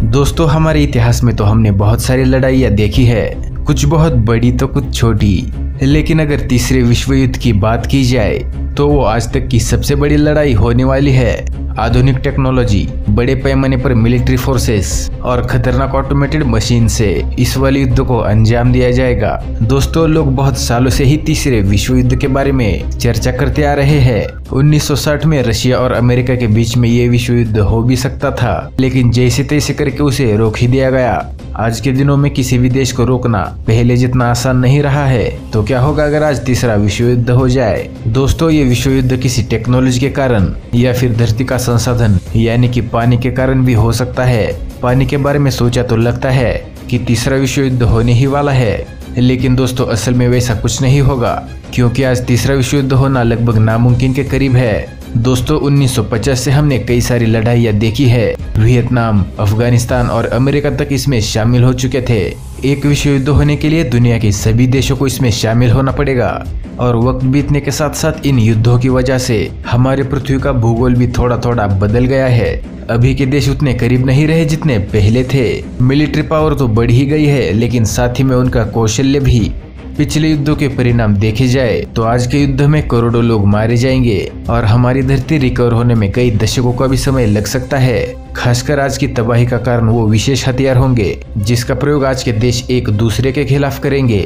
दोस्तों, हमारे इतिहास में तो हमने बहुत सारी लड़ाइयाँ देखी है, कुछ बहुत बड़ी तो कुछ छोटी। लेकिन अगर तीसरे विश्व युद्ध की बात की जाए तो वो आज तक की सबसे बड़ी लड़ाई होने वाली है। आधुनिक टेक्नोलॉजी, बड़े पैमाने पर मिलिट्री फोर्सेस और खतरनाक ऑटोमेटेड मशीन से इस वाले युद्ध को अंजाम दिया जाएगा। दोस्तों, लोग बहुत सालों से ही तीसरे विश्व युद्ध के बारे में चर्चा करते आ रहे हैं। 1960 में रशिया और अमेरिका के बीच में ये विश्व युद्ध हो भी सकता था, लेकिन जैसे तैसे करके उसे रोक ही दिया गया। आज के दिनों में किसी भी देश को रोकना पहले जितना आसान नहीं रहा है, तो क्या होगा अगर आज तीसरा विश्व युद्ध हो जाए। दोस्तों, ये विश्व युद्ध किसी टेक्नोलॉजी के कारण या फिर धरती का संसाधन यानी कि पानी के कारण भी हो सकता है। पानी के बारे में सोचा तो लगता है कि तीसरा विश्व युद्ध होने ही वाला है, लेकिन दोस्तों असल में वैसा कुछ नहीं होगा, क्योंकि आज तीसरा विश्व युद्ध होना लगभग नामुमकिन के करीब है। दोस्तों, 1950 से हमने कई सारी लड़ाइयाँ देखी है। वियतनाम, अफगानिस्तान और अमेरिका तक इसमें शामिल हो चुके थे। एक विश्व युद्ध होने के लिए दुनिया के सभी देशों को इसमें शामिल होना पड़ेगा, और वक्त बीतने के साथ साथ इन युद्धों की वजह से हमारे पृथ्वी का भूगोल भी थोड़ा थोड़ा बदल गया है। अभी के देश उतने करीब नहीं रहे जितने पहले थे। मिलिट्री पावर तो बढ़ ही गई है, लेकिन साथ ही में उनका कौशल्य भी। पिछले युद्धों के परिणाम देखे जाए तो आज के युद्ध में करोड़ों लोग मारे जाएंगे और हमारी धरती रिकवर होने में कई दशकों का भी समय लग सकता है। खासकर आज की तबाही का कारण वो विशेष हथियार होंगे जिसका प्रयोग आज के देश एक दूसरे के खिलाफ करेंगे।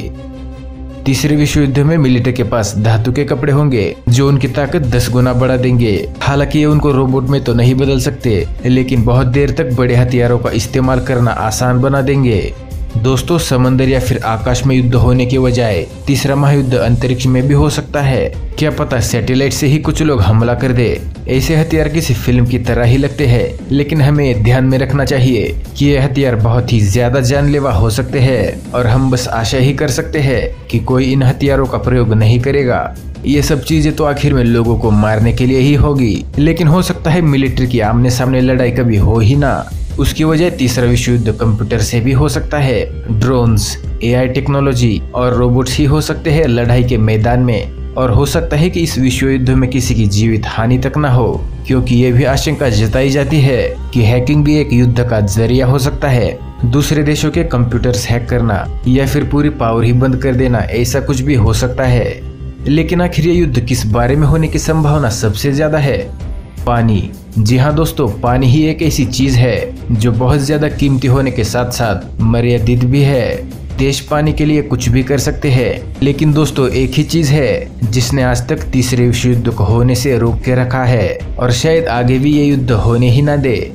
तीसरे विश्व युद्ध में मिलिट्री के पास धातु के कपड़े होंगे जो उनकी ताकत 10 गुना बढ़ा देंगे। हालांकि ये उनको रोबोट में तो नहीं बदल सकते, लेकिन बहुत देर तक बड़े हथियारों का इस्तेमाल करना आसान बना देंगे। दोस्तों, समंदर या फिर आकाश में युद्ध होने के बजाय तीसरा महायुद्ध अंतरिक्ष में भी हो सकता है। क्या पता सैटेलाइट से ही कुछ लोग हमला कर दे। ऐसे हथियार किसी फिल्म की तरह ही लगते हैं, लेकिन हमें ध्यान में रखना चाहिए कि ये हथियार बहुत ही ज्यादा जानलेवा हो सकते हैं, और हम बस आशा ही कर सकते हैं कि कोई इन हथियारों का प्रयोग नहीं करेगा। ये सब चीजें तो आखिर में लोगों को मारने के लिए ही होगी, लेकिन हो सकता है मिलिट्री की आमने सामने लड़ाई कभी हो ही ना। उसकी वजह तीसरा विश्व युद्ध कंप्यूटर से भी हो सकता है। ड्रोन्स, एआई टेक्नोलॉजी और रोबोट्स ही हो सकते हैं लड़ाई के मैदान में। और हो सकता है कि इस विश्व युद्ध में किसी की जीवित हानि तक न हो, क्योंकि ये भी आशंका जताई जाती है कि हैकिंग भी एक युद्ध का जरिया हो सकता है। दूसरे देशों के कंप्यूटर्स हैक करना या फिर पूरी पावर ही बंद कर देना, ऐसा कुछ भी हो सकता है। लेकिन आखिर ये युद्ध किस बारे में होने की संभावना सबसे ज्यादा है? पानी। जी हाँ दोस्तों, पानी ही एक ऐसी चीज है जो बहुत ज्यादा कीमती होने के साथ साथ मर्यादित भी है। देश पानी के लिए कुछ भी कर सकते हैं, लेकिन दोस्तों एक ही चीज है जिसने आज तक तीसरे विश्व युद्ध को होने से रोक के रखा है, और शायद आगे भी ये युद्ध होने ही ना दे।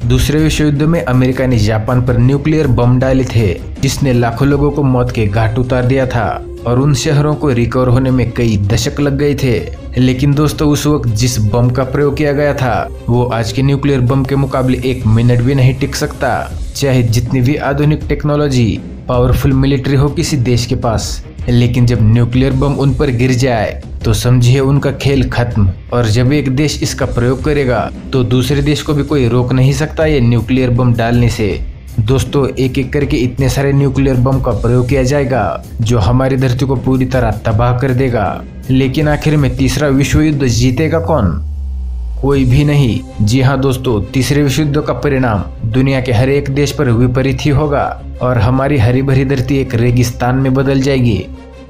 दूसरे विश्व युद्ध में अमेरिका ने जापान पर न्यूक्लियर बम डाले थे, जिसने लाखों लोगों को मौत के घाट उतार दिया था, और उन शहरों को रिकवर होने में कई दशक लग गए थे। लेकिन दोस्तों, उस वक्त जिस बम का प्रयोग किया गया था वो आज के न्यूक्लियर बम के मुकाबले 1 मिनट भी नहीं टिक सकता, चाहे जितनी भी आधुनिक टेक्नोलॉजी, पावरफुल मिलिट्री हो किसी देश के पास। लेकिन जब न्यूक्लियर बम उन पर गिर जाए तो समझिए उनका खेल खत्म। और जब एक देश इसका प्रयोग करेगा तो दूसरे देश को भी कोई रोक नहीं सकता ये न्यूक्लियर बम डालने से। दोस्तों, एक एक करके इतने सारे न्यूक्लियर बम का प्रयोग किया जाएगा जो हमारी धरती को पूरी तरह तबाह कर देगा। लेकिन आखिर में तीसरा विश्व युद्ध जीतेगा कौन? कोई भी नहीं। जी हाँ दोस्तों, तीसरे विश्व युद्ध का परिणाम दुनिया के हर एक देश पर विपरीत ही होगा, और हमारी हरी भरी धरती एक रेगिस्तान में बदल जाएगी।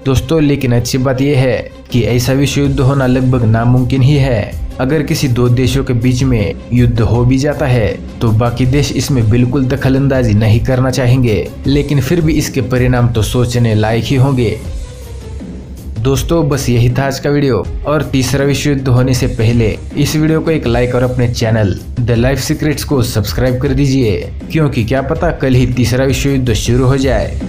दोस्तों, लेकिन अच्छी बात यह है कि ऐसा विश्व युद्ध होना लगभग नामुमकिन ही है। अगर किसी 2 देशों के बीच में युद्ध हो भी जाता है तो बाकी देश इसमें बिल्कुल दखलंदाजी नहीं करना चाहेंगे, लेकिन फिर भी इसके परिणाम तो सोचने लायक ही होंगे। दोस्तों, बस यही था आज का वीडियो, और तीसरा विश्व युद्ध होने से पहले इस वीडियो को एक लाइक और अपने चैनल द लाइफ सीक्रेट्स को सब्सक्राइब कर दीजिए, क्योंकि क्या पता कल ही तीसरा विश्व युद्ध शुरू हो जाए।